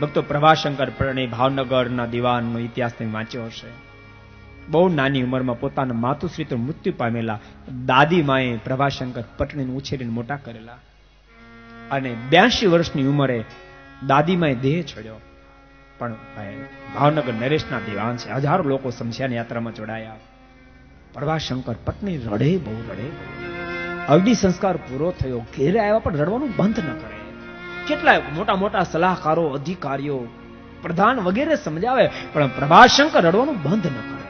ભક્તો, પ્રભાશંકર પરણી ભાવનગરના દીવાનનો ઇતિહાસ તમે વાંચ્યો હશે. બહુ નાની ઉંમરમાં પોતાના માતુશ્રી મૃત્યુ પામેલા દાદી માએ પ્રભાશંકર પટણીને ઉછેરીને મોટા કરેલા, અને 82 વર્ષની ઉંમરે દાદીમાએ દેહ છોડ્યો. પણ ભાવનગર નરેશના દીવાન છે, હજારો લોકો શમશાન યાત્રામાં જોડાયા. પ્રભાશંકર પત્ની રડે બહુ. અગ્નિ સંસ્કાર પૂરો થયો, ઘેરે આવ્યા પણ રડવાનું બંધ ન કરે. કેટલાય મોટા મોટા સલાહકારો, અધિકારીઓ, પ્રધાન વગેરે સમજાવે, પણ પ્રભાશંકર રડવાનું બંધ ન કરે.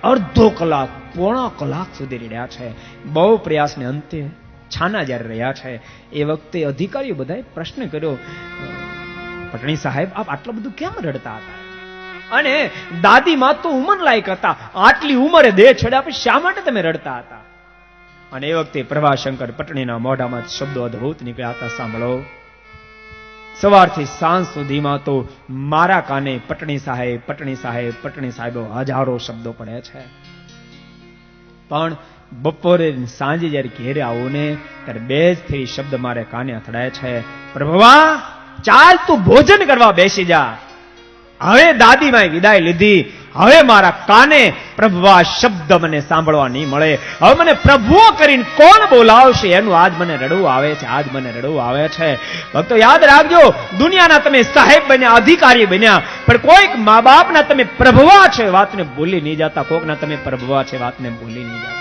અડધો કલાક, પોણો કલાક સુધી રડ્યા છે. બહુ પ્રયાસને અંતે છાના જ્યારે રહ્યા છે, એ વખતે અધિકારીઓ બધાએ પ્રશ્ન કર્યો, પટણી સાહેબ, આપ આટલું બધું કેમ રડતા હતા? અને દાદીમાં તો ઉંમરલાયક હતા, આટલી ઉંમરે દેહ છોડ્યા પછી શા માટે તમે રડતા હતા? અને એ વખતે પ્રભાશંકર પટણીના મોઢામાં શબ્દો અદ્ભુત નીકળ્યા હતા. સાંભળો, સવારથી સાંજ સુધીમાં તો મારા કાને પટણી સાહેબ, પટણી સાહેબ, પટણી સાહેબો હજારો શબ્દો પડે છે, પણ બપોરે સાંજે જયારે ઘેરે આવું ને ત્યારે 2 શબ્દ મારે કાને અથડાય છે. પ્રભવા, ચાલ તું ભોજન કરવા બેસી જા. હવે દાદીમાએ વિદાય લીધી, હવે મારા કાને પ્રભવા શબ્દ મને સાંભળવા નહીં મળે. હવે મને પ્રભુઓ કરીને કોણ બોલાવશે? એનું આજ મને રડવું આવે છે, આજ મને રડવું આવે છે. ભક્તો, યાદ રાખજો, દુનિયાના તમે સાહેબ બન્યા, અધિકારી બન્યા, પણ કોઈક મા બાપના તમે પ્રભુવા છે વાતને ભૂલી નહીં જતા, કોઈકના તમે પ્રભુવા છે વાતને ભૂલી નહીં જતા.